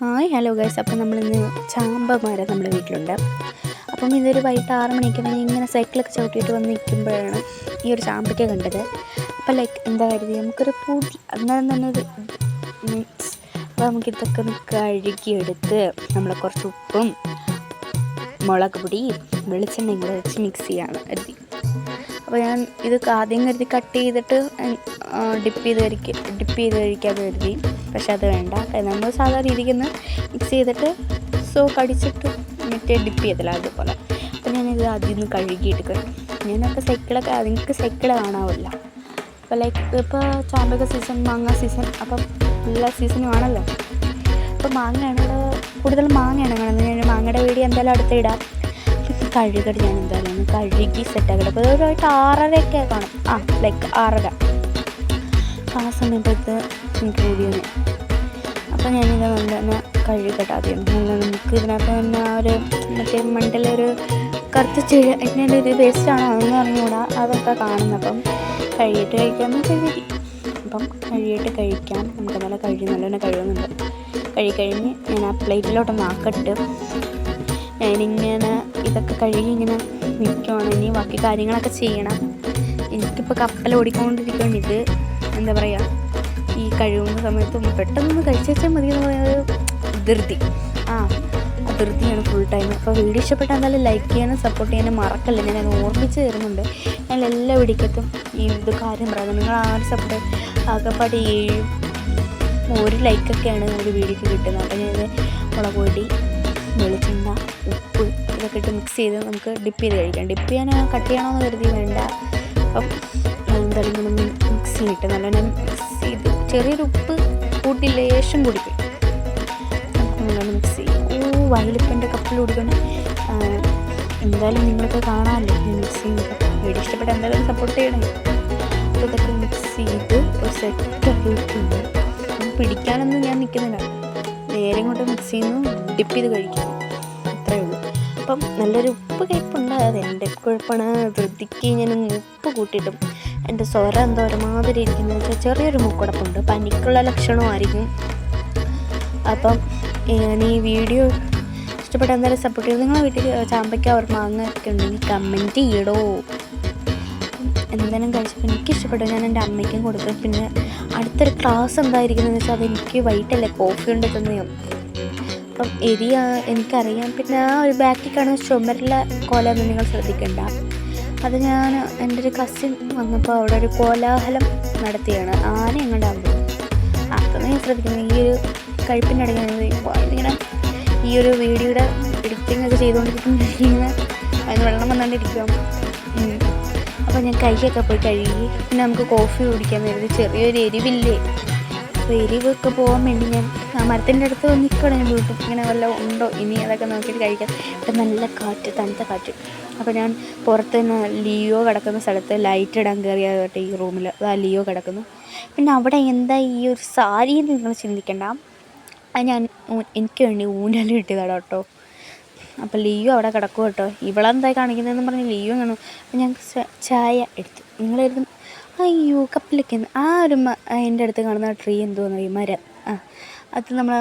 Hi hello guys. അപ്പം നമ്മളിന്ന് ചാമ്പ മരം നമ്മുടെ വീട്ടിലുണ്ട്. അപ്പം ഇതൊരു വൈകിട്ട് 6 മണിക്ക് ഞാൻ ഇങ്ങനെ സൈക്കിളൊക്കെ ചവിട്ടിയിട്ട് വന്ന് നിൽക്കുമ്പോഴാണ് ഈ ഒരു ചാമ്പയ്ക്ക കണ്ടത്. അപ്പം ലൈക്ക് എന്താ കരുതി നമുക്കൊരു പൂതി അന്നേരം തന്നെ ഒരു മിക്സ്. അപ്പോൾ നമുക്കിതൊക്കെ കഴുകിയെടുത്ത് നമ്മൾ കുറച്ച് ഉപ്പും മുളക് പൊടിയും വെളിച്ചെണ്ണയും കൂടെ വെച്ച് മിക്സ് ചെയ്യാണ് കരുതി. അപ്പോൾ ഞാൻ ഇത് ആദ്യം കരുതി കട്ട് ചെയ്തിട്ട് ഡിപ്പ് ചെയ്ത് കഴിക്കാതെ കരുതി. പക്ഷെ അത് വേണ്ട, നമ്മൾ സാധാരണ രീതിക്ക് ഒന്ന് മിക്സ് ചെയ്തിട്ട് കടിച്ചിട്ട് മറ്റേ ഡിപ്പ് ചെയ്തില്ല അതുപോലെ. അപ്പോൾ ഞാനിത് ആദ്യം ഒന്ന് കഴുകിയെടുക്കും. ഞാനപ്പോൾ സൈക്കിളൊക്കെ നിങ്ങൾക്ക് സൈക്കിൾ കാണാമല്ല. അപ്പോൾ ലൈക്ക് ഇപ്പോൾ ചാമ്പക സീസൺ, മാങ്ങ സീസൺ, അപ്പം എല്ലാ സീസണും ആണല്ലോ. അപ്പോൾ മാങ്ങയാണ് കൂടുതൽ മാങ്ങയാണ് കാണുന്നത്. ഞാൻ മാങ്ങയുടെ വീഡിയോ എന്തായാലും അടുത്ത് ഇടാം. കഴുകട്ട് ഞാൻ എന്തായാലും ഒന്ന് കഴുകി സെറ്റാക്കട്ടെ. അപ്പോൾ ഒരു 6:30 കാണും, ലൈക്ക് 6:30 ആ സമയത്ത് എനിക്ക് വീഡിയോ. അപ്പോൾ ഞാനിത് നല്ല തന്നെ കഴുകട്ടെ ആദ്യം. നമുക്ക് ഇതിനകത്ത് തന്നെ ഒരു മറ്റേ മണ്ടലൊരു കറുത്ത ഇതിൻ്റെ ഒരു വേസ്റ്റാണോ അതെന്ന് പറഞ്ഞുകൂടാ, അതൊക്കെ കാണുന്നത്. അപ്പം കഴുകിയിട്ട് കഴിക്കാമെന്ന് കഴുകി. അപ്പം കഴുകിയിട്ട് കഴിക്കാം. നമുക്ക് നല്ല നല്ലതന്നെ കഴുകുന്നുണ്ട്. കഴിഞ്ഞ് ഞാൻ ആ പ്ലേറ്റിലോട്ടൊന്ന് ആക്കട്ട്. ഞാനിങ്ങനെ ഇതൊക്കെ കഴുകി ഇങ്ങനെ നിൽക്കുവാണ്. ഇനി ബാക്കി കാര്യങ്ങളൊക്കെ ചെയ്യണം. എനിക്കിപ്പോൾ കപ്പൽ ഓടിക്കൊണ്ടിരിക്കുകയാണ്. ഇത് എന്താ പറയുക, ഈ കഴുകുന്ന സമയത്തും പെട്ടെന്ന് കഴിച്ചു വെച്ചാൽ മതി എന്ന് പറയുന്നത് ധൃതിയാണ് ഫുൾ ടൈം. അപ്പോൾ വീഡിയോ ഇഷ്ടപ്പെട്ടാൽ എന്തായാലും ലൈക്ക് ചെയ്യാനും സപ്പോർട്ട് ചെയ്യാനും മറക്കല്ല. ഞാൻ ഓർമ്മിച്ച് തരുന്നുണ്ട്. ഞാൻ എല്ലാ വീഡിയോക്കത്തും ഈ ഇത് കാര്യം പറയുന്നത്. നിങ്ങൾ ആ ഒരു സപ്പോർട്ട് ആകെപ്പാട് 1 ലൈക്കൊക്കെയാണ് ഒരു വീഡിയോക്ക് കിട്ടുന്നത്. അപ്പോൾ ഞാനിത് മുളക് പൊടി, വെളിച്ചെണ്ണ, ഉപ്പ് ഇതൊക്കെ ഇട്ട് മിക്സ് ചെയ്ത് നമുക്ക് ഡിപ്പ് ചെയ്ത് കഴിക്കാം. ഡിപ്പ് ചെയ്യാൻ കട്ട് ചെയ്യണമെന്ന് കരുതി വേണ്ട. അപ്പം എന്തായാലും ഇങ്ങനെ മിക്സ് ചെയ്തിട്ട് നല്ലോണം മിക്സ് ചെയ്ത് ചെറിയൊരു ഉപ്പ് കൂട്ടി ലേശം കുടിക്കും. നല്ലോണം മിക്സ് ചെയ്യും. വയലിപ്പൻ്റെ കപ്പിൽ കുടിക്കണം. എന്തായാലും നിങ്ങൾക്ക് കാണാമല്ലോ മിക്സ് ചെയ്യുന്നത്. വീഡിയോ ഇഷ്ടപ്പെട്ട എന്തായാലും സപ്പോർട്ട് ചെയ്യണേ. അപ്പോൾ ഇതൊക്കെ മിക്സ് ചെയ്ത് ഒരു സെറ്റാക്കി വെക്കുന്നുണ്ട്. പിടിക്കാനൊന്നും ഞാൻ നിൽക്കുന്നില്ല. നേരെ ഇങ്ങോട്ട് മിക്സ് ചെയ്യുന്നു, ഡിപ്പ് ചെയ്ത് കഴിക്കുന്നു, അത്രയേ ഉള്ളൂ. അപ്പം നല്ലൊരു ഉപ്പ് കയ്പ്പുണ്ട്. അത് എൻ്റെ കുഴപ്പമാണ്. ധൃതിക്ക് ഞാൻ ഉപ്പ് കൂട്ടിയിട്ടും എൻ്റെ സ്വരം എന്തോ ഒരുമാതിരി ഇരിക്കുന്നത് വെച്ചാൽ ചെറിയൊരു മൂക്കുടപ്പുണ്ട്. പനിക്കുള്ള ലക്ഷണമായിരിക്കും. അപ്പം ഞാൻ ഈ വീഡിയോ ഇഷ്ടപ്പെട്ട എന്തായാലും സപ്പോർട്ട് ചെയ്തു. നിങ്ങളെ വീട്ടിൽ ചാമ്പയ്ക്ക ഒരു മാങ്ങ ഒക്കെ ഉണ്ടെങ്കിൽ കമൻറ്റ് ചെയ്യടോ. എന്തായാലും കഴിച്ചപ്പോൾ എനിക്ക് ഇഷ്ടപ്പെട്ടു. ഞാൻ എൻ്റെ അമ്മയ്ക്കും കൊടുത്തു. പിന്നെ അടുത്തൊരു ക്ലാസ് എന്തായിരിക്കുന്നതെന്ന് വെച്ചാൽ അതെനിക്ക് വൈകിട്ടല്ലേ കോഫി കൊണ്ട് തന്നെയും. അപ്പം എനിക്കറിയാം. പിന്നെ ആ ഒരു ബാക്കിൽ കാണുന്ന ചുമരിലെ കോലമൊന്നും നിങ്ങൾ ശ്രദ്ധിക്കണ്ട. അത് ഞാൻ എൻ്റെ ഒരു കസിൻ വന്നപ്പോൾ അവിടെ ഒരു കോലാഹലം നടത്തിയാണ്. ആന എങ്ങോട്ട് ആവുമ്പോൾ അതൊന്നും ഞാൻ ശ്രദ്ധിക്കുന്നത്. ഈ ഒരു കഴിപ്പിൻ്റെ ഇടയ്ക്ക് ഇങ്ങനെ ഈ ഒരു വീഡിയോയുടെ എഡിറ്റിംഗ് ഒക്കെ ചെയ്തുകൊണ്ടിരിക്കുന്ന അതിന് വെള്ളം വന്നുകൊണ്ടിരിക്കും. അപ്പോൾ ഞാൻ കൈയൊക്കെ പോയി കഴുകി. പിന്നെ നമുക്ക് കോഫി കുടിക്കാൻ വേണ്ടി ചെറിയൊരു എരിവില്ലേ, അപ്പോൾ എരിവൊക്കെ പോകാൻ വേണ്ടി ഞാൻ ആ മരത്തിൻ്റെ അടുത്ത് നിൽക്കണം. ഞാൻ വീട്ടിൽ ഇങ്ങനെ വല്ലതും ഉണ്ടോ ഇനി അതൊക്കെ നോക്കിയിട്ട് കഴിക്കാം. ഇപ്പം നല്ല കാറ്റ്, തണുത്ത കാറ്റ്. അപ്പോൾ ഞാൻ പുറത്ത് തന്നെ ലിയോ കിടക്കുന്ന സ്ഥലത്ത് ലൈറ്റ് ഇടാൻ കയറിയാകട്ടെ ഈ റൂമിൽ. ലിയോ കിടക്കുന്നു. പിന്നെ അവിടെ എന്താ ഈ ഒരു സാരി നിങ്ങൾ ചിന്തിക്കണ്ട. അത് ഞാൻ എനിക്ക് വേണ്ടി ഊഞ്ഞാൽ കിട്ടിയതാണ് കേട്ടോ. അപ്പോൾ ലിയോ അവിടെ കിടക്കും കേട്ടോ. ഇവളെന്തായി കാണിക്കുന്നതെന്ന് പറഞ്ഞ് ലിയോ കാണും. അപ്പോൾ ഞാൻ ചായ എടുത്തു. നിങ്ങളായിരുന്നു അയ്യോ കപ്പിലൊക്കെ ആ ഒരു എൻ്റെ അടുത്ത് കാണുന്ന ട്രീ എന്തോന്ന് ഈ മരം, അത് നമ്മൾ